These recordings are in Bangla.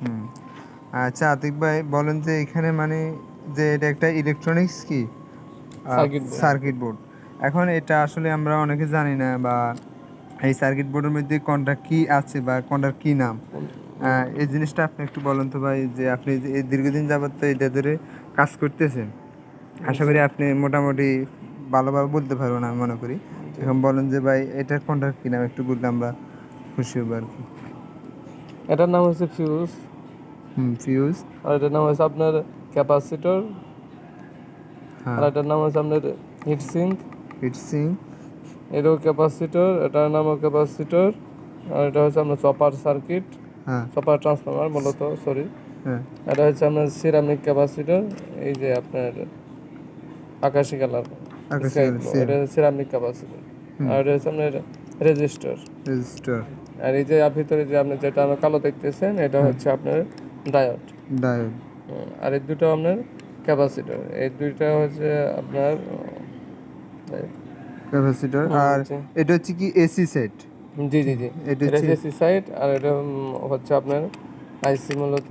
হুম। আচ্ছা আতিক ভাই বলেন যে এখানে মানে যে এটা একটা ইলেকট্রনিক্স কি সার্কিট বোর্ড। Circuit board. এখন এটা আসলে আমরা অনেকে জানি না, বা এই সার্কিট বোর্ডের মধ্যে কোনটা কি আছে বা কোনটার কি নাম, এই জিনিসটা আপনি একটু বলেন তো ভাই, যে আপনি যে এই দীর্ঘদিন যাবত তো এটা ধরে কাজ করতেছেন, আশা করি আপনি মোটামুটি ভালোভাবে বলতে পারবেন আমি মনে করি। এখন বলেন যে ভাই এটা কোনটার কি নাম, একটু বললে আমরা খুশি হবো আর কি। এটার নাম হচ্ছে ফিউজ, ফিউজ। আর এটার নাম হচ্ছে আপনার ক্যাপাসিটর, হ্যাঁ। আর এটার নাম হচ্ছে আপনার হিটসিঙ্ক। হিটসিং। এটাও ক্যাপাসিটর, এটার নামও ক্যাপাসিটর, আর এটা হচ্ছে আপনার চপার সার্কিট, হ্যাঁ। চপার ট্রান্সফরমার মূলত, সরি। হ্যাঁ। এটা হচ্ছে আপনার সিরামিক ক্যাপাসিটর, এই যে আপনার আকাশি কালার আকাশি স্কাই কালার ব্লু, সেম। এটা হচ্ছে সিরামিক ক্যাপাসিটর। আর এটা হচ্ছে আপনার রেজিস্টার। রেজিস্টার। আর এই যে ভিতরে যে আপনি যেটা আমার কালো দেখতেছেন, এটা হ্যাঁ। হচ্ছে আপনার ডায়োড। ডায়োড। আর এই দুটো আপনার ক্যাপাসিটর, এই দুইটা হচ্ছে আপনার ক্যাপাসিটর। আর হচ্ছে, এটা হচ্ছে কি এসি সেট? জি জি জি, এটা এটা হচ্ছে হচ্ছে এসি সাইড, আর এটা হচ্ছে আপনার আইসি মূলত।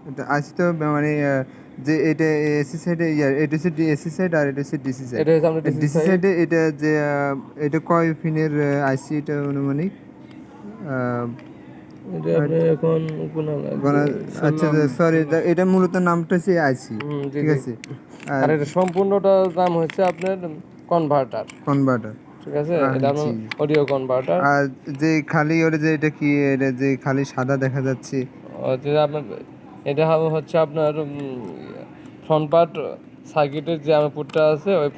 এটা আইসি তো মানে যে এটা এসি সাইডে এটা হচ্ছে এসি সাইড আর এটা হচ্ছে ডিসি সাইড। এটা হচ্ছে আপনার ডিসি ডিসি সাইড। সাইডে এটা যে এটা কয় পিনের আইসি, এটা অনুমানিক এটা আপনার এখন কোন আচ্ছা শুনলাম। সরি, এটা মূলত নামটা হচ্ছে আইসি, জি ঠিক জি। আছে। আর আর এটা সম্পূর্ণটার নাম হচ্ছে আপনার কনভার্টার, কনভার্টার। ঠিক আছে। এটা আপনার জি। Audio converter. আর যে খালি ওটা যে এটা কি, এটা যে খালি সাদা দেখা যাচ্ছে? যে আপনার এটা হচ্ছে আপনার ফ্রন্ট পার্ট সার্কিটের যে আমার পুটটা আছে, ওই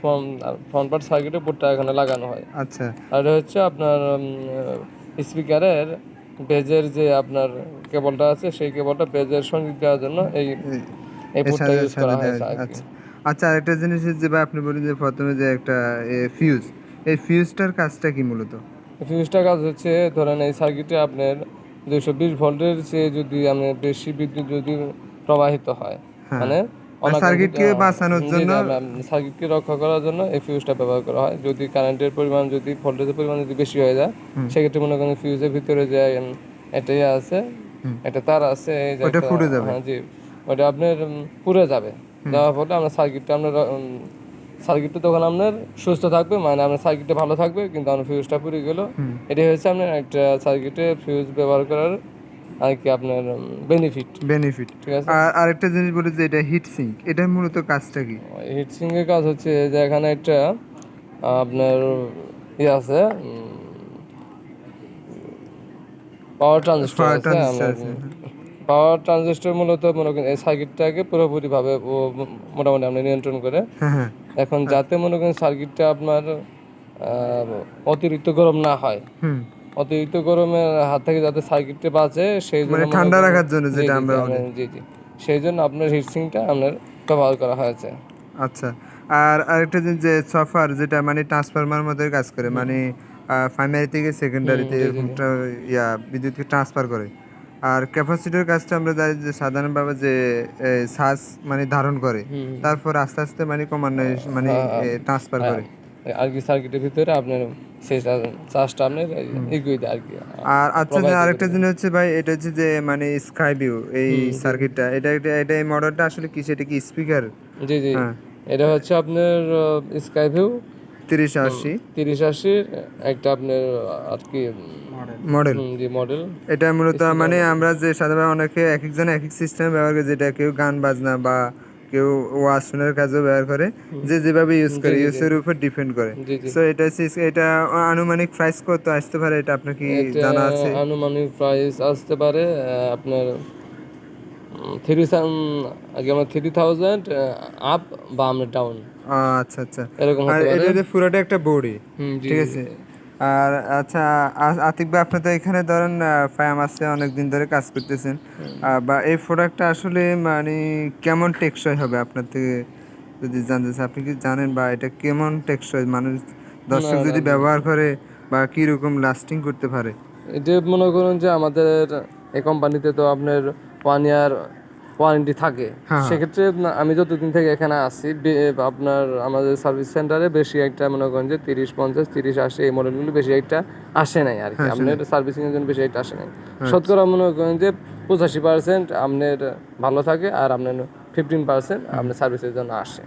ফ্রন্ট পার্ট সার্কিটের পুটটা এখানে লাগানো হয়। আচ্ছা। আর এটা হচ্ছে আপনার স্পিকারের বেজের যে আপনার কেবলটা আছে, সেই কেবলটা বেজের সঙ্গীত দেওয়ার জন্য এই এর পুটটা সাথে ইউজ করা সাথে দেওয়া হয়েছে আর কি। আচ্ছা। আচ্ছা আরেকটা জিনিস যে ভাই আপনি বলেন যে প্রথমে যে একটা ফিউজ, এই ফিউজটার কাজটা কি মূলত? ফিউজটা কাজ হচ্ছে, ধরেন এই সার্কিটে আপনার 220 ভোল্টের চেয়ে যদি আপনার বেশি বিদ্যুৎ যদি প্রবাহিত হয়, হ্যাঁ, মানে মানে অনাকাঙ্ক্ষিত, সার্কিটকে বাঁচানোর জি জন্য। জি, সার্কিটকে রক্ষা করার জন্য এই ফিউজটা ব্যবহার করা হয়। যদি কারেন্টের পরিমাণ, যদি ভোল্টেজের পরিমাণ যদি বেশি হয়ে যায়, হুম। সেক্ষেত্রে মনে করেন ফিউজের ভিতরে যে এটাই আছে, হুম। একটা তার আছে, এই যে ওটা একটা, ফুটে যাবে। হ্যাঁ জি, ওটা আপনার পুড়ে যাবে। হুম। যাওয়ার ফলে আমরা সার্কিটটা আপনার সার্কিটটা তখন আপনার সুস্থ থাকবে, মানে আপনার সার্কিটটা ভালো থাকবে, কিন্তু আপনার ফিউজটা পুড়ে গেল। হুম। এটাই হচ্ছে আপনার একটা সার্কিটে ফিউজ ব্যবহার করার আর কি আপনার বেনিফিট, বেনিফিট। ঠিক আছে। আর আরেকটা জিনিস বলি যে এটা হিট সিঙ্ক, এটার মূলত কাজটা কি? হিটসিং এর কাজ হচ্ছে যে এখানে একটা আপনার ইয়ে আছে, পাওয়ার ট্রানজিস্টর ফায়ার আছে ট্রানজিস্টার আপনার। আছে, হ্যাঁ। পাওয়ার ট্রানজিস্টর মূলত মনে করেন এই সার্কিটটাকে পুরোপুরিভাবে ও মোটামুটি আপনি নিয়ন্ত্রণ করে। হ্যাঁ। হ্যাঁ। এখন যাতে মনে করেন সার্কিটটা আপনার অতিরিক্ত গরম না হয়, হুম। অতিরিক্ত গরমের হাত থেকে যাতে সার্কিটটা বাঁচে, সেই জন্য মানে মনে ঠান্ডা করেন, রাখার জন্য জি যেটা জি জি, আমরা বলি। জি জি, সেই জন্য আপনার হিটসিংটা আপনার ব্যবহার করা হয়েছে। আচ্ছা। আর আরেকটা জিনিস যে সফার, যেটা মানে ট্রান্সফরমার মধ্যে কাজ করে, মানে প্রাইমারি থেকে সেকেন্ডারিতে জি জি জি। এরকমটা বিদ্যুৎকে ট্রান্সফার করে। আর ক্যাপাসিটর কাজটা আমরা জানি যে সাধারণভাবে যে চার্জ মানে ধারণ করে, হুম। তারপর আস্তে আস্তে মানে ক্রমান্বয়ে মানে হ্যাঁ, ট্রান্সফার করে। আর কি সার্কিটের ভিতরে আপনার সেই চার্জটা আপনার ইকুইতে আর কি আর আচ্ছা যে প্রবাহিত করে আরেকটা দেয়। জিনিস হচ্ছে ভাই, এটা হচ্ছে যে মানে স্কাই ভিউ এই জি জি সার্কিটটা, এটা এই মডেলটা আসলে কি, সেটা কি স্পিকার? জি জি, হ্যাঁ। এটা হচ্ছে আপনার স্কাই ভিউ 3080 3080 একটা আপনার আর কি মডেল। জি মডেল। এটা মূলত স্পিকার মানে মডেল। আমরা যে সাধারণত অনেকে এক একজন এক এক সিস্টেম ব্যবহার করে, যেটা কেউ গান বাজনা বা কেউ ওয়াজ শোনার কাজেও ব্যবহার করে, যে যেভাবে ইউজ জি করে জি জি ইউজের উপর ডিপেন্ড করে। জি জি। সো এটা আনুমানিক প্রাইস কত আসতে পারে, এটা আপনার কি এটা জানা আছে? আনুমানিক প্রাইস আসতে পারে আপনার আগে আমার 3000 আপ বা আমরা ডাউন, আচ্ছা আচ্ছা। এরকম আর হতে পারে। এটা যে পুরোটা একটা বডি, জি ঠিক জি আছে। জি। আর আচ্ছা আতিক ভাই, আপনি তো এখানে ধরেন ফায়াম আছে অনেক দিন ধরে কাজ করতেছেন, বা এই প্রোডাক্টটা আসলে মানে কেমন টেকসই হবে আপনার থেকে যদি জানতে চাই, আপনি কি জানেন বা এটা কেমন টেকসই, মানুষ না দর্শক না যদি না, ব্যবহার করে বা কীরকম লাস্টিং করতে পারে? এটা মনে করুন যে আমাদের এই কোম্পানিতে তো আপনার 1 ইয়ার ওয়ারেন্টি থাকে। হ্যাঁ। সেক্ষেত্রে আমি যতদিন থেকে এখানে আসি আপনার আমাদের সার্ভিস সেন্টারে বেশি একটা মনে করেন যে 30-50, 30-80 এই মডেলগুলো বেশি একটা আসে নাই আর কি, হ্যাঁ, আপনার সার্ভিসিং এর জন্য বেশি একটা আসে নাই। শতকরা মনে করেন যে 85% আপনার ভালো থাকে, আর আপনার 15% আপনার সার্ভিসের জন্য আসে।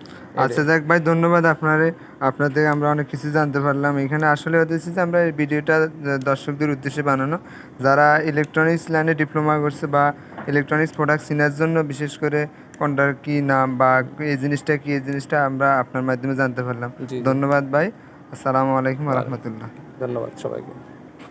আচ্ছা যাক ভাই, ধন্যবাদ আপনার থেকে আমরা অনেক কিছু জানতে পারলাম। এখানে আসলে হতেছে যে আমরা এই ভিডিওটা দর্শকদের উদ্দেশ্যে বানানো, যারা ইলেকট্রনিক্স লাইনে ডিপ্লোমা করছে বা ইলেকট্রনিক্স প্রোডাক্ট চেনার জন্য, বিশেষ করে কোনটার কি নাম বা এই জিনিসটা কি, এই জিনিসটা আমরা আপনার মাধ্যমে জানতে পারলাম। জি জি, ধন্যবাদ ভাই। আসসালামু আলাইকুম রহমতুল্লাহ। ধন্যবাদ সবাইকে।